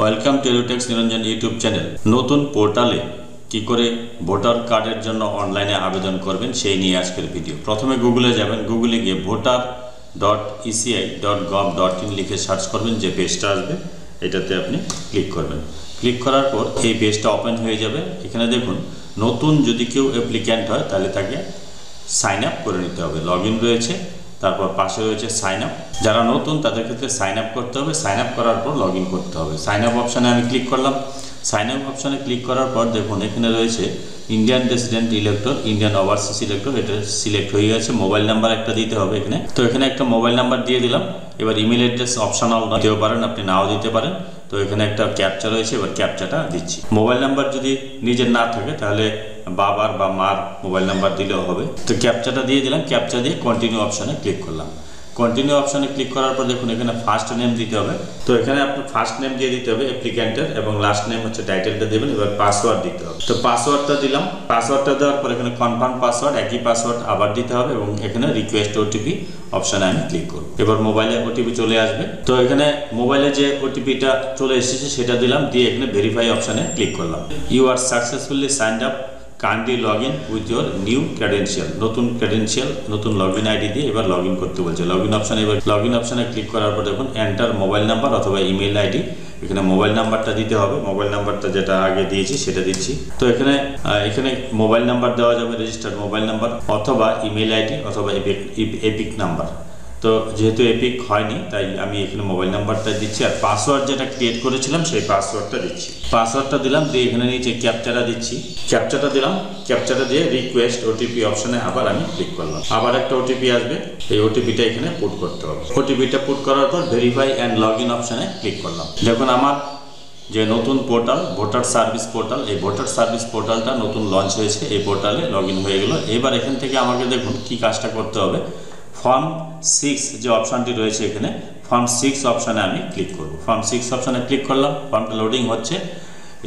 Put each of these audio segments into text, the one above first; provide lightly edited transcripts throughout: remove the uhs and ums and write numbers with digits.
Welcome to এডুটেক্স Niranjan YouTube channel. নতুন পোর্টালে কি করে ভোটার কার্ডের জন্য অনলাইনে আবেদন করবেন সেই নিয়ে আজকের ভিডিও। প্রথমে গুগলে যাবেন, গুগলে গিয়ে voter.eci.gov.in লিখে সার্চ করবেন, যে পেজটা আসবে এটাতে আপনি ক্লিক করবেন। ক্লিক করার পর এই পেজটা ওপেন হয়ে যাবে। এখানে দেখুন, নতুন যদি কেউ অ্যাপ্লিক্যান্ট হয় তাহলে তাকে সাইন আপ করে নিতে হবে। লগ ইন রয়েছে, তারপর পাশে রয়েছে সাইন আপ। যারা নতুন তাদের ক্ষেত্রে সাইন আপ করতে হবে, সাইন আপ করার পর লগ ইন করতে হবে। সাইন আপ অপশানে আমি ক্লিক করলাম। সাইন আপ অপশানে ক্লিক করার পর দেখুন এখানে রয়েছে Indian resident elector, Indian overseas elector, এটা সিলেক্ট হয়ে গেছে। মোবাইল নাম্বার একটা দিতে হবে এখানে, তো এখানে একটা মোবাইল নাম্বার দিয়ে দিলাম। এবার ইমেল অ্যাড্রেস অপশনাল দিতেও পারেন, আপনি নাও দিতে পারেন। তো এখানে একটা ক্যাপচা রয়েছে, এবার ক্যাপচাটা দিচ্ছি। মোবাইল নাম্বার যদি নিজের না থাকে তাহলে বাবার বা মার মোবাইল নাম্বার দিলেও হবে। তো ক্যাপচাটা দিয়ে দিলাম, ক্যাপচা দিয়ে কন্টিনিউ অপশানে ক্লিক করলাম। কন্টিনিউ অপশানে ক্লিক করার পর দেখুন এখানে ফার্স্ট নেম দিতে হবে। তো এখানে আপনার ফার্স্ট নেম দিয়ে দিতে হবে অ্যাপ্লিক্যান্টের, এবং লাস্ট নেম হচ্ছে টাইটেলটা দেবেন। এবার পাসওয়ার্ড দিতে হবে, তো পাসওয়ার্ডটা দিলাম। পাসওয়ার্ডটা দেওয়ার পর এখানে কনফার্ম পাসওয়ার্ড, একই পাসওয়ার্ড আবার দিতে হবে, এবং এখানে রিকোয়েস্ট ওটিপি অপশানে আমি ক্লিক করব। এবার মোবাইলে ওটিপি চলে আসবে। তো এখানে মোবাইলে যে ওটিপিটা চলে এসেছে সেটা দিলাম, দিয়ে এখানে ভেরিফাই অপশানে ক্লিক করলাম। You are successfully signed up, kindly log in with your new credential. নতুন ক্রেডেনশিয়াল, নতুন লগ ইন আইডি দিয়ে এবার লগ ইন করতে বলছে। লগ ইন অপশানে, এবার লগ ইন অপশানে ক্লিক করার পর দেখুন এন্টার মোবাইল নাম্বার অথবা ইমেল আইডি। এখানে মোবাইল নাম্বারটা দিতে হবে, মোবাইল নাম্বারটা যেটা আগে দিয়েছি সেটা দিচ্ছি। তো এখানে মোবাইল নাম্বার দেওয়া যাবে, রেজিস্টার্ড মোবাইল নাম্বার, অথবা ইমেল আইডি, অথবা এপিক নাম্বার। তো যেহেতু এপিক হয়নি তাই আমি এখানে মোবাইল নাম্বারটা দিচ্ছি, আর পাসওয়ার্ড যেটা ক্রিয়েট করেছিলাম সেই পাসওয়ার্ডটা দিচ্ছি। পাসওয়ার্ডটা দিলাম, দিয়ে এখানে নিচে ক্যাপচাটা দিচ্ছি। ক্যাপচাটা দিলাম, ক্যাপচাটা দিয়ে রিকোয়েস্ট ওটিপি অপশানে আবার আমি ক্লিক করলাম। আবার একটা ওটিপি আসবে, এই ওটিপিটা এখানে পুট করতে হবে। ওটিপিটা পুট করার পর ভেরিফাই অ্যান্ড লগ ইন অপশানে ক্লিক করলাম। দেখুন আমার যে নতুন পোর্টাল ভোটার সার্ভিস পোর্টাল, এই ভোটার সার্ভিস পোর্টালটা নতুন লঞ্চ হয়েছে। এই পোর্টালে লগ ইন হয়ে গেল। এবার এখান থেকে আমাকে দেখুন কি কাজটা করতে হবে। ফর্ম 6 যে অপশানটি রয়েছে এখানে, ফর্ম 6 অপশানে আমি ক্লিক করব। ফর্ম 6 অপশানে ক্লিক করলাম, ফর্মটা লোডিং হচ্ছে।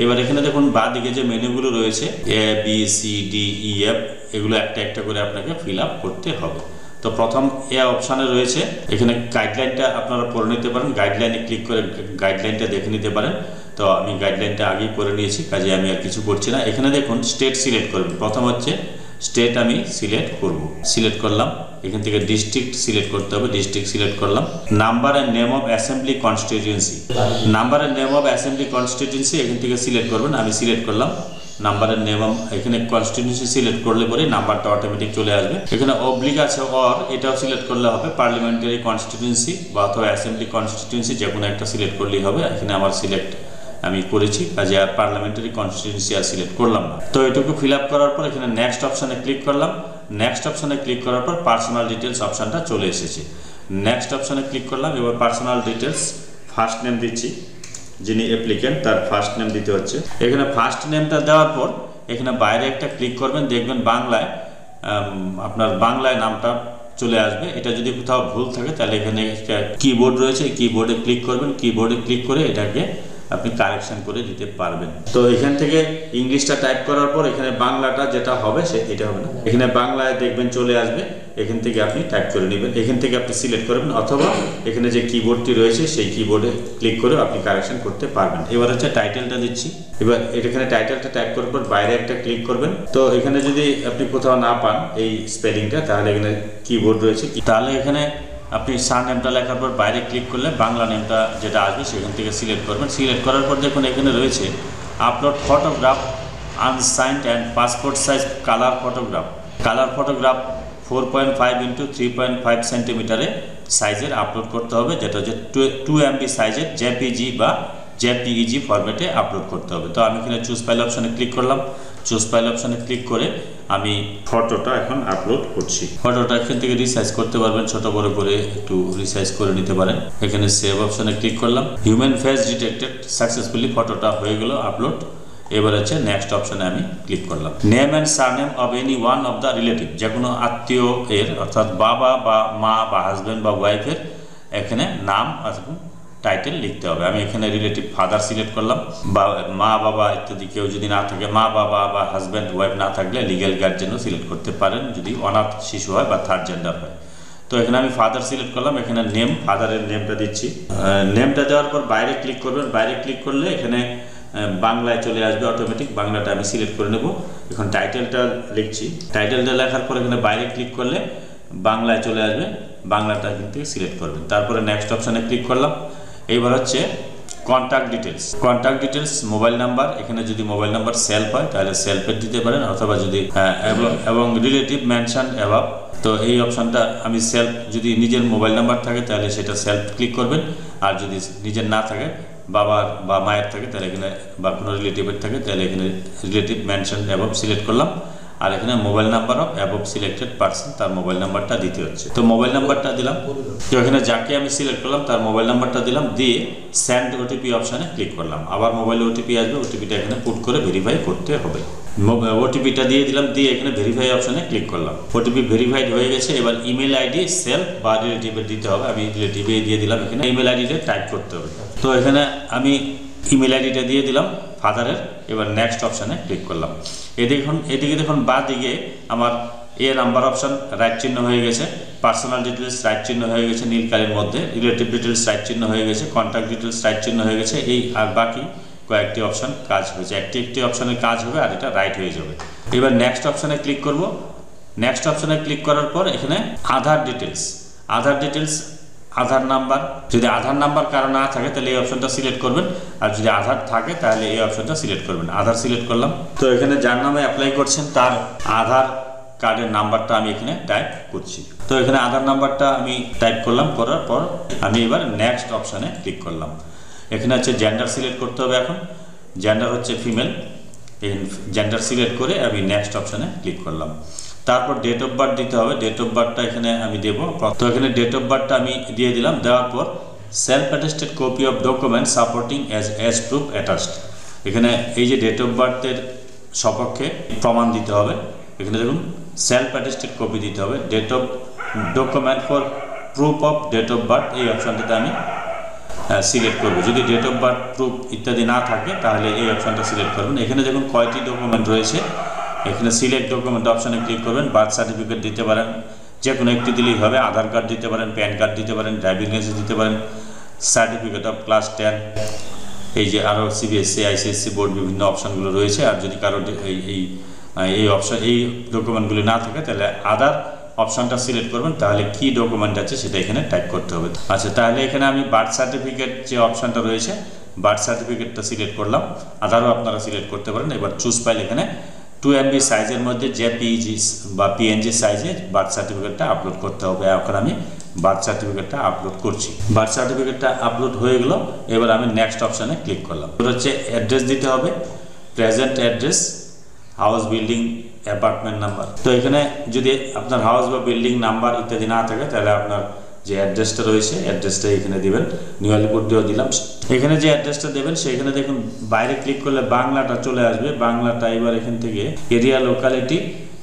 এবার এখানে দেখুন বাঁদিকে যে মেনুগুলো রয়েছে ABCDEF, এগুলো একটা একটা করে আপনাকে ফিল আপ করতে হবে। তো প্রথম অপশানে রয়েছে এখানে গাইডলাইনটা আপনারা পড়ে নিতে পারেন, গাইডলাইনে ক্লিক করে গাইডলাইনটা দেখে নিতে পারেন। তো আমি গাইডলাইনটা আগেই করে নিয়েছি, কাজে আমি আর কিছু করছি না। এখানে দেখুন স্টেট সিলেক্ট করবেন। প্রথম হচ্ছে স্টেট আমি সিলেক্ট করব, সিলেক্ট করলাম। এখান থেকে ডিস্ট্রিক্ট সিলেক্ট করতে হবে, ডিস্ট্রিক্ট সিলেক্ট করলাম। Number and name of assembly constituency, number and name of assembly constituency এখান থেকে সিলেক্ট করবেন। আমি সিলেক্ট করলাম নাম্বার অ্যান্ড নেম। এখানে কনস্টিটিউয়েন্সি সিলেক্ট করলে পরে নাম্বারটা অটোমেটিক চলে আসবে। এখানে অবলিক আছে অর, এটাও সিলেক্ট করলে হবে। পার্লামেন্টারি কনস্টিটিউয়েন্সি বা অথবা অ্যাসেম্বলি কনস্টিটিউয়েন্সি যে কোনো একটা সিলেক্ট করলেই হবে। এখানে আমার সিলেক্ট আমি করেছি, কাজে আর পার্লামেন্টারি কনস্টিটিউয়েন্সি আর সিলেক্ট করলাম না। তো এটুকু ফিল আপ করার পর এখানে নেক্সট অপশানে ক্লিক করলাম। নেক্সট অপশানে ক্লিক করার পর পার্সোনাল ডিটেলস অপশানটা চলে এসেছে। নেক্সট অপশানে ক্লিক করলাম। এবার পার্সোনাল ডিটেলস, ফার্স্ট নেম দিচ্ছি, যিনি অ্যাপ্লিক্যান্ট তার ফার্স্ট নেম দিতে হচ্ছে। এখানে ফার্স্ট নেমটা দেওয়ার পর এখানে বাইরে একটা ক্লিক করবেন, দেখবেন বাংলায় আপনার বাংলায় নামটা চলে আসবে। এটা যদি কোথাও ভুল থাকে তাহলে এখানে কিবোর্ড রয়েছে, কিবোর্ডে ক্লিক করবেন। কিবোর্ডে ক্লিক করে এটাকে আপনি কারেকশন করে দিতে পারবেন। তো এখান থেকে ইংলিশটা টাইপ করার পর এখানে বাংলাটা যেটা হবে এটা হবে না, এখানে বাংলায় দেখবেন চলে আসবে। এখান থেকে আপনি টাইপ করে নেবেন, এখান থেকে আপনি সিলেক্ট করবেন, অথবা এখানে যে কিবোর্ডটি রয়েছে সেই কিবোর্ডে ক্লিক করে আপনি কারেকশন করতে পারবেন। এবার হচ্ছে টাইটেলটা দিচ্ছি। এবার এখানে টাইটেলটা টাইপ করার পর বাইরে একটা ক্লিক করবেন। তো এখানে যদি আপনি কোথাও না পান এই স্পেলিংটা, তাহলে এখানে কিবোর্ড রয়েছে, তাহলে এখানে আপনি সার নেমটা লেখার পর বাইরে ক্লিক করলে বাংলা নেমটা যেটা আসবে সেখান থেকে সিলেক্ট করবেন। সিলেক্ট করার পর দেখুন এখানে রয়েছে upload photograph unsigned and passport size colour photograph. Colour photograph 4.5 × 3.5 সেন্টিমিটারে সাইজের আপলোড করতে হবে, যেটা হচ্ছে 2 MB সাইজের জেপিজি বা জেপিইজি ফরম্যাটে আপলোড করতে হবে। তো আমি এখানে চুজ ফাইল অপশানে ক্লিক করলাম। চুজ ফাইল অপশানে ক্লিক করে আমি ফটোটা এখন আপলোড করছি। ফটোটা এখান থেকে রিসাইজ করতে পারবেন, ছোট বড় করে একটু রিসাইজ করে নিতে পারেন। এখানে সেভ অপশানে ক্লিক করলাম। হিউম্যান ফেস ডিটেক্টেড সাকসেসফুলি, ফটোটা হয়ে গেল আপলোড। এবার হচ্ছে নেক্সট অপশানে আমি ক্লিক করলাম। Name and surname of any one of the relative, যে কোনো আত্মীয় এর, অর্থাৎ বাবা বা মা বা হাজব্যান্ড বা ওয়াইফের এখানে নাম এবং টাইটেল লিখতে হবে। আমি এখানে রিলেটিভ ফাদার সিলেক্ট করলাম। বা মা বাবা ইত্যাদি কেউ যদি না থাকে, মা বাবা বা হাজব্যান্ড ওয়াইফ না থাকলে লিগ্যাল গার্জিয়ানও সিলেক্ট করতে পারেন যদি অনাথ শিশু হয় বা থার্ড জেন্ডার হয়। তো এখানে আমি ফাদার সিলেক্ট করলাম, এখানে নেম, ফাদারের নেমটা দিচ্ছি। নেমটা দেওয়ার পর বাইরে ক্লিক করবেন। বাইরে ক্লিক করলে এখানে বাংলায় চলে আসবে অটোমেটিক, বাংলাটা আমি সিলেক্ট করে নেব। এখন টাইটেলটা লিখছি, টাইটেলটা লেখার পর এখানে বাইরে ক্লিক করলে বাংলায় চলে আসবে, বাংলাটা কিন্তু সিলেক্ট করবেন। তারপরে নেক্সট অপশানে ক্লিক করলাম। এইবার হচ্ছে contact details. Contact details mobile number, এখানে যদি মোবাইল নাম্বার সেলফ হয় তাহলে সেলফের দিতে পারেন, অথবা যদি এবং রিলেটিভ মেনশন অ্যাবাভ, তো এই অপশানটা আমি সেলফ, যদি নিজের মোবাইল নাম্বার থাকে তাহলে সেটা সেলফ ক্লিক করবেন, আর যদি নিজের না থাকে, বাবার বা মায়ের থাকে তাহলে এখানে, বা কোনো রিলেটিভের থাকে তাহলে এখানে রিলেটিভ মেনশন অ্যাবাভ সিলেক্ট করলাম। আর এখানে mobile number of above selected person, তার মোবাইল নাম্বারটা দিতে হচ্ছে। তো মোবাইল নাম্বারটা দিলাম, তো এখানে যাকে আমি সিলেক্ট করলাম তার মোবাইল নাম্বারটা দিলাম, দিয়ে সেন্ড ওটিপি অপশানে ক্লিক করলাম। আবার মোবাইলে ওটিপি আসবে, ওটিপিটা এখানে পুট করে ভেরিফাই করতে হবে। ওটিপিটা দিয়ে দিলাম, দিয়ে এখানে ভেরিফাই অপশানে ক্লিক করলাম। ওটিপি ভেরিফাইড হয়ে গেছে। এবার ইমেল আইডি সেলফ বা রিলেটিভের দিতে হবে, আমি রিলেটিভে দিয়ে দিলাম। এখানে ইমেল আইডিটা টাইপ করতে হবে। তো এখানে আমি ইমেল আইডিটা দিয়ে দিলাম ফাদারের। এবার নেক্সট অপশানে ক্লিক করলাম। এদিকে দেখুন বাঁ দিকে আমার নাম্বার অপশান রাইট চিহ্ন হয়ে গেছে, পার্সোনাল ডিটেলস রাইট চিহ্ন হয়ে গেছে নীল কালির মধ্যে, রিলেটিভ ডিটেলস রাইট চিহ্ন হয়ে গেছে, কন্ট্যাক্ট ডিটেলস রাইট চিহ্ন হয়ে গেছে। এই আর বাকি কয়েকটি অপশান কাজ হয়েছে, একটি অপশানের কাজ হবে আর এটা রাইট হয়ে যাবে। এবার নেক্সট অপশানে ক্লিক করব। নেক্সট অপশানে ক্লিক করার পর এখানে আধার ডিটেলস, আধার নাম্বার, যদি আধার নাম্বার কারো না থাকে তাহলে এই অপশনটা সিলেক্ট করবেন, আর যদি আধার থাকে তাহলে এই অপশনটা সিলেক্ট করবেন। আধার সিলেক্ট করলাম। তো এখানে যার নামে অ্যাপ্লাই করছেন তার আধার কার্ডের নাম্বারটা আমি এখানে টাইপ করছি। তো এখানে আধার নাম্বারটা আমি টাইপ করলাম, করার পর আমি এবার নেক্সট অপশানে ক্লিক করলাম। এখানে হচ্ছে জেন্ডার সিলেক্ট করতে হবে। এখন জেন্ডার হচ্ছে ফিমেল, জেন্ডার সিলেক্ট করে আমি নেক্সট অপশানে ক্লিক করলাম। তারপর ডেট অফ বার্থ দিতে হবে, ডেট অফ বার্থটা এখানে আমি দেবো। তো এখানে ডেট অফ বার্থটা আমি দিয়ে দিলাম। দেওয়ার পর self attested copy of document supporting as proof attached, এখানে এই যে ডেট অফ বার্থের সপক্ষে প্রমাণ দিতে হবে। এখানে দেখুন সেলফ অ্যাটেস্টেড কপি দিতে হবে। Date of document for proof of date of birth, এই অপশানটাতে আমি সিলেক্ট করবো। যদি ডেট অফ বার্থ প্রুফ ইত্যাদি না থাকে তাহলে এই অপশানটা সিলেক্ট করবেন। এখানে দেখুন কয়টি ডকুমেন্ট রয়েছে, এখানে সিলেক্ট ডকুমেন্ট অপশানে ক্লিক করবেন। বার্থ সার্টিফিকেট দিতে পারেন, যে কোনো একটি দিলেই হবে। আধার কার্ড দিতে পারেন, প্যান কার্ড দিতে পারেন, ড্রাইভিং লাইসেন্স দিতে পারেন, সার্টিফিকেট অফ ক্লাস 10, এই যে আরও সিবিএসসি আইসিএসসি বোর্ড বিভিন্ন অপশানগুলো রয়েছে। আর যদি কারো এই অপশান, এই ডকুমেন্টগুলি না থাকে তাহলে আধার অপশানটা সিলেক্ট করবেন, তাহলে কি ডকুমেন্ট আছে সেটা এখানে টাইপ করতে হবে। আচ্ছা, তাহলে এখানে আমি বার্থ সার্টিফিকেট যে অপশানটা রয়েছে, বার্থ সার্টিফিকেটটা সিলেক্ট করলাম। আধারও আপনারা সিলেক্ট করতে পারেন। এবার চুজ ফাইল, এখানে 2 MB সাইজের মধ্যে জেপিইজি বা পিএনজি সাইজে বার্থ সার্টিফিকেটটা আপলোড করতে হবে। এখন আমি বার্থ সার্টিফিকেটটা আপলোড করছি। বার্থ সার্টিফিকেটটা আপলোড হয়ে গেল। এবার আমি নেক্সট অপশানে ক্লিক করলাম। এটা হচ্ছে অ্যাড্রেস দিতে হবে, present address, house, building, apartment number. তো এখানে যদি আপনার হাউস বা বিল্ডিং নাম্বার ইত্যাদি না থাকে তাহলে আপনার যে অ্যাড্রেসটা রয়েছে অ্যাড্রেসটা এখানে দিবেন। নিউ আলিপুর দিয়েও দিলাম। এখানে যে অ্যাড্রেসটা দেবেন সেখানে দেখুন বাইরে ক্লিক করলে বাংলাটা চলে আসবে। বাংলাটা এবার এখান থেকে এরিয়া, লোকালিটি,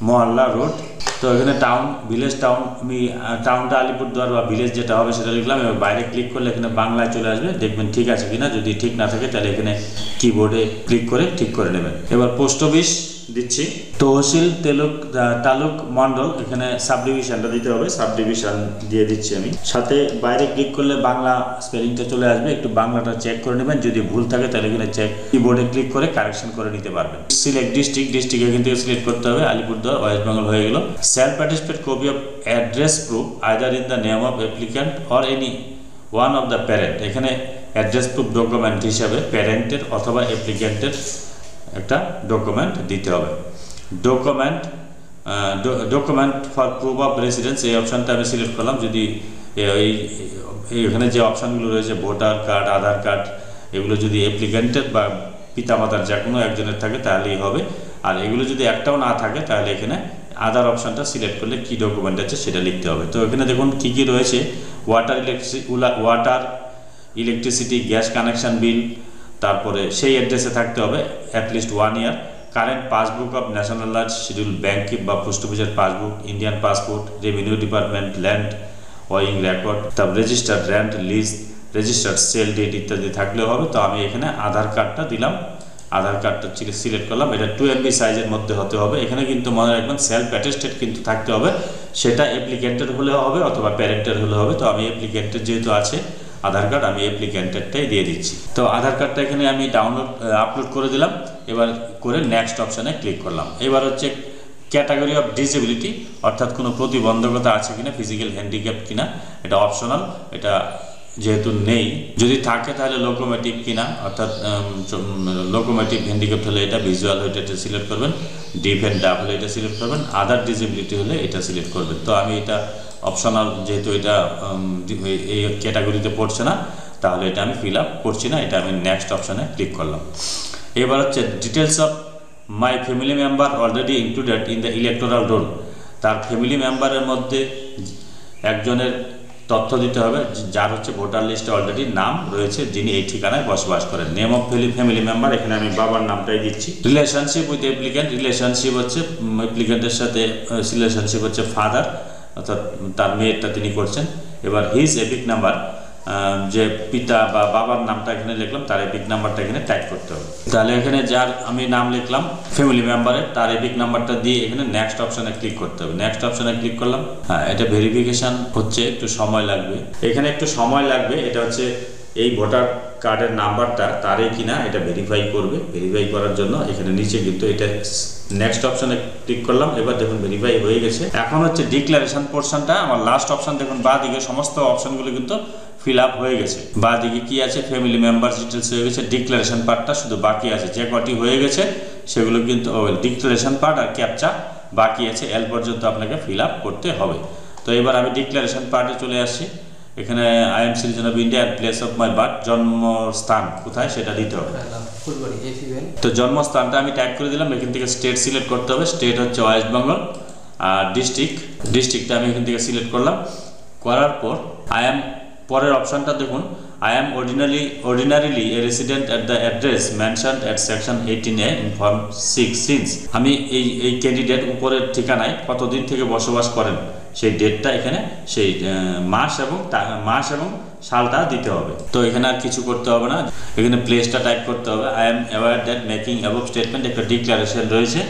মহল্লা, রোড। তো এখানে টাউন, ভিলেজ, টাউন, আমি টাউনটা আলিপুরদুয়ার বা ভিলেজ যেটা হবে সেটা লিখলাম। এবার বাইরে ক্লিক করলে এখানে বাংলায় চলে আসবে, দেখবেন ঠিক আছে কিনা। যদি ঠিক না থাকে তাহলে এখানে কিবোর্ডে ক্লিক করে ঠিক করে নেবেন। এবার পোস্ট অফিস দিচ্ছি, তহসিল, তালুক, মন্ডল, এখানে সাবডিভিশনটা দিতে হবে, সাবডিভিশন দিয়ে দিচ্ছি আমি। সাথে বাইরে ক্লিক করলে বাংলা স্পেলিংটা চলে আসবে, একটু বাংলাটা চেক করে নেবেন। যদি ভুল থাকে তাহলে এখানে চেক কিবোর্ডে ক্লিক করে কারেকশন করে নিতে পারবেন। সিলেক্ট ডিস্ট্রিক্ট, এখান থেকে সিলেক্ট করতে হবে। আলিপুরদুয়ার, ওয়েস্ট বেঙ্গল হয়ে গেল। Self attested copy of address proof either in the name of applicant or any one of the parent, এখানে অ্যাড্রেস প্রুফ ডকুমেন্ট হিসাবে প্যারেন্টের অথবা অ্যাপ্লিক্যান্টের একটা ডকুমেন্ট দিতে হবে। Document for proof of residence, এই অপশানটা আমি সিলেক্ট করলাম। যদি এখানে যে অপশানগুলো রয়েছে ভোটার কার্ড, আধার কার্ড, এগুলো যদি অ্যাপ্লিক্যান্টের বা পিতামাতার যে কোনো একজনের থাকে তাহলেই হবে। আর এগুলো যদি একটাও না থাকে তাহলে এখানে আধার অপশানটা সিলেক্ট করলে কি ডকুমেন্ট আছে সেটা লিখতে হবে। তো এখানে দেখুন কী কী রয়েছে, water, electricity, gas connection bill, তারপরে সেই অ্যাড্রেসে থাকতে হবে at least 1 year. Current passbook of nationalise scheduled bank বা পোস্ট অফিসের passbook, Indian passport, revenue department, land owning record, তারপর registered rent list, registered sale deed ইত্যাদি থাকলেও হবে। তো আমি এখানে আধার কার্ডটা দিলাম, আধার কার্ডটা সিলেক্ট করলাম, এটা 2 MB সাইজের মধ্যে হতে হবে। এখানে কিন্তু মনে রাখবেন সেলফ অ্যাটেস্টেড কিন্তু থাকতে হবে, সেটা অ্যাপ্লিকেন্টের হলে হবে অথবা প্যারেন্টের হলে হবে। তো আমি অ্যাপ্লিকেন্টের যেহেতু আছে আধার কার্ড, আমি অ্যাপ্লিকেন্টেরটাই দিয়ে দিচ্ছি। তো আধার কার্ডটা এখানে আমি আপলোড করে দিলাম। এবার করে নেক্সট অপশানে ক্লিক করলাম। এবার হচ্ছে ক্যাটাগরি অফ ডিসেবিলিটি, অর্থাৎ কোনো প্রতিবন্ধকতা আছে কিনা, ফিজিক্যাল হ্যান্ডিক্যাপ কিনা, এটা অপশনাল, এটা যেহেতু নেই। যদি থাকে তাহলে লোকোমেটিভ কিনা, অর্থাৎ লোকোমেটিভ হ্যান্ডিক্যাপ হলে এটা, ভিজুয়াল হলে এটা সিলেক্ট করবেন, ডিফ অ্যান্ড ডাব হলে এটা সিলেক্ট করবেন, আদার ডিসেবিলিটি হলে এটা সিলেক্ট করবেন। তো আমি এটা অপশনাল, যেহেতু এটা এই ক্যাটাগরিতে পড়ছে না, তাহলে এটা আমি ফিল আপ করছি না, এটা আমি নেক্সট অপশানে ক্লিক করলাম। এবার হচ্ছে details of my family member already included in the electoral role, তার ফ্যামিলি মেম্বারের মধ্যে একজনের তথ্য দিতে হবে যার হচ্ছে ভোটার লিস্টে অলরেডি নাম রয়েছে, যিনি এই ঠিকানায় বসবাস করেন। নেম অফ ফ্যামিলি মেম্বার, এখানে আমি বাবার নামটাই দিচ্ছি। রিলেশনশিপ উইথ অ্যাপ্লিকেন্ট, রিলেশনশিপ হচ্ছে অ্যাপ্লিকেন্টের সাথে রিলেশনশিপ হচ্ছে ফাদার, অর্থাৎ তার মেয়েরটা তিনি করছেন। এবার হিজ এপিক নাম্বার, যে পিতা বা বাবার নামটা এখানে লিখলাম, তার এপিক নাম্বারটা এখানে টাইপ করতে হবে। তাহলে এখানে যার আমি নাম লিখলাম ফ্যামিলি মেম্বারের, তার এপিক নাম্বারটা দিয়ে এখানে নেক্সট অপশানে ক্লিক করতে হবে। নেক্সট অপশানে ক্লিক করলাম। হ্যাঁ, এটা ভেরিফিকেশান হচ্ছে, একটু সময় লাগবে, এখানে একটু সময় লাগবে। এটা হচ্ছে এই ভোটার কার্ডের নাম্বারটা তারই কিনা এটা ভেরিফাই করবে। ভেরিফাই করার জন্য এখানে নিচে কিন্তু এটা নেক্সট অপশানে ক্লিক করলাম। এবার দেখুন ভেরিফাই হয়ে গেছে। এখন হচ্ছে ডিক্লারেশন পোর্শনটা, আমার লাস্ট অপশান দেখুন বাঁ দিকে সমস্ত অপশানগুলো কিন্তু ফিল আপ হয়ে গেছে। বাঁ দিকে কি আছে, ফ্যামিলি মেম্বার ডিটেলস হয়ে গেছে, ডিক্লারেশন পার্টটা শুধু বাকি আছে। যে কটি হয়ে গেছে সেগুলো কিন্তু ডিক্লারেশন পার্ট আর ক্যাপচা বাকি আছে, এল পর্যন্ত আপনাকে ফিল আপ করতে হবে। তো এবার আমি ডিক্লারেশন পার্টে চলে আসছি। এখানে I am citizen of India, place of my birth, জন্মস্থান কোথায় সেটা দিতে হবে। তো জন্মস্থানটা আমি টাইপ করে দিলাম। এখান থেকে স্টেট সিলেক্ট করতে হবে, স্টেট হচ্ছে ওয়েস্ট বেঙ্গল। আর ডিস্ট্রিক্টটা আমি এখান থেকে সিলেক্ট করলাম। করার পর পরের অপশানটা দেখুন, I am ordinarily A resident at the address mentioned at section 18A in form 6 since. আমি এই ক্যান্ডিডেট উপরের ঠিকানায় কতদিন থেকে বসবাস করেন সেই ডেটটা এখানে, সেই মাস এবং সালটা দিতে হবে। তো এখানে আর কিছু করতে হবে না, এখানে প্লেসটা টাইপ করতে হবে। I am aware that making above statement, একটা ডিক্লারেশন রয়েছে।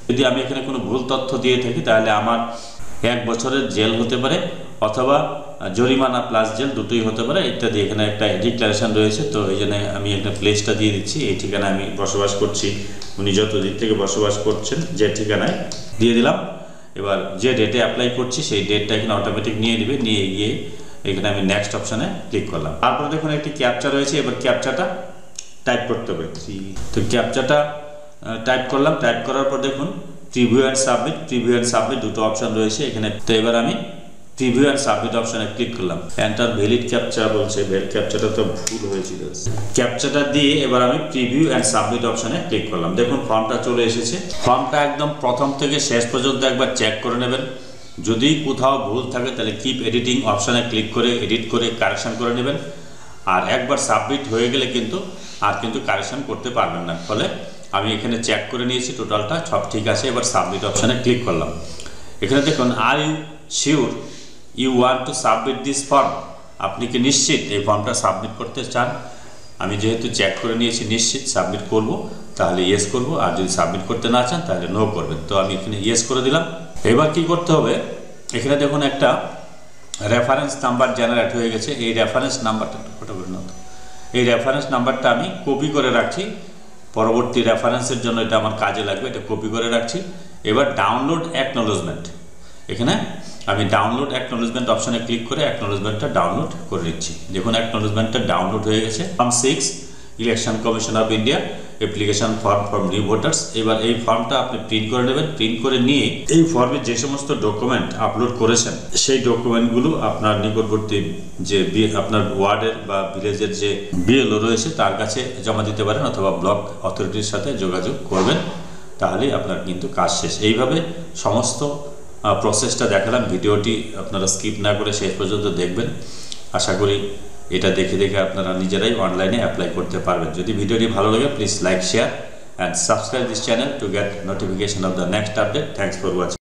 যদি আমি এখানে কোনো ভুল তথ্য দিয়ে থাকি তাহলে আমার 1 বছরের জেল হতে পারে অথবা জরিমানা প্লাস জেল, দুটোই হতে পারে ইত্যাদি। এখানে একটা ডিক্লারেশন রয়েছে। তো এই জন্য আমি একটা প্লেসটা দিয়ে দিচ্ছি, এই ঠিকানায় আমি বসবাস করছি, উনি যতদিন থেকে বসবাস করছেন যে ঠিকানায় দিয়ে দিলাম। এবার যে ডেটে অ্যাপ্লাই করছি সেই ডেটটা এখানে অটোমেটিক নিয়ে নেবে, নিয়ে গিয়ে এখানে আমি নেক্সট অপশানে ক্লিক করলাম। তারপর দেখুন একটি ক্যাপচা রয়েছে, এবার ক্যাপচাটা টাইপ করতে হবে। তো ক্যাপচাটা টাইপ করলাম। টাইপ করার পর দেখুন প্রিভিউ অ্যান্ড সাবমিট দুটো অপশান রয়েছে এখানে। তো এবার আমি প্রিভিউ অ্যান্ড সাবমিট অপশানে ক্লিক করলাম। এন্টার ভ্যালিড ক্যাপচা বলছে, ক্যাপচাটা তো ভুল হয়েছিল। ক্যাপচাটা দিয়ে এবার আমি প্রিভিউ অ্যান্ড সাবমিট অপশানে ক্লিক করলাম। দেখুন ফর্মটা চলে এসেছে। ফর্মটা একদম প্রথম থেকে শেষ পর্যন্ত একবার চেক করে নেবেন। যদি কোথাও ভুল থাকে তাহলে কিপ এডিটিং অপশানে ক্লিক করে এডিট করে কারেকশান করে নেবেন। আর একবার সাবমিট হয়ে গেলে কিন্তু কারেকশান করতে পারবেন না। ফলে আমি এখানে চেক করে নিয়েছি, টোটালটা সব ঠিক আছে। এবার সাবমিট অপশানে ক্লিক করলাম। এখানে দেখুন are you sure you want to submit this form, আপনি কি নিশ্চিত এই ফর্মটা সাবমিট করতে চান? আমি যেহেতু চেক করে নিয়েছি নিশ্চিত সাবমিট করব, তাহলে ইয়েস করব। আর যদি সাবমিট করতে না চান তাহলে নো করবেন। তো আমি এখানে ইয়েস করে দিলাম। এবার কি করতে হবে, এখানে দেখুন একটা রেফারেন্স নাম্বার জেনারেট হয়ে গেছে। এই রেফারেন্স নাম্বারটা ফটো করে নাও। এই রেফারেন্স নাম্বারটা আমি কপি করে রাখছি, পরবর্তী রেফারেন্সের জন্য এটা আমার কাজে লাগবে, এটা কপি করে রাখছি। এবার ডাউনলোড অ্যাকনোলেজমেন্ট, এখানে আমি ডাউনলোড অ্যাকনোলেজমেন্ট অপশানে ক্লিক করে অ্যাকনোলেজমেন্টটা ডাউনলোড করে নিচ্ছি। দেখুন অ্যাকনোলেজমেন্টটা ডাউনলোড হয়ে গেছে। Form 6 election commission of India application form for new voters. এবার এই ফর্মটা আপনি প্রিন্ট করে নেবেন। প্রিন্ট করে নিয়ে এই ফর্মে যে সমস্ত ডকুমেন্ট আপলোড করেছেন সেই ডকুমেন্টগুলো আপনার নিকটবর্তী যে আপনার ওয়ার্ডের বা ভিলেজের যে বিএলও রয়েছে তার কাছে জমা দিতে পারেন, অথবা ব্লক অথরিটির সাথে যোগাযোগ করবেন, তাহলেই আপনার কিন্তু কাজ শেষ। এইভাবে সমস্ত প্রসেসটা দেখালাম। ভিডিওটি আপনারা স্কিপ না করে শেষ পর্যন্ত দেখবেন। আশা করি এটা দেখে আপনারা নিজেরাই অনলাইনে অ্যাপ্লাই করতে পারবেন। যদি ভিডিওটি ভালো লাগে please like, share and subscribe this channel to get notification off the next update. Thanks for watching.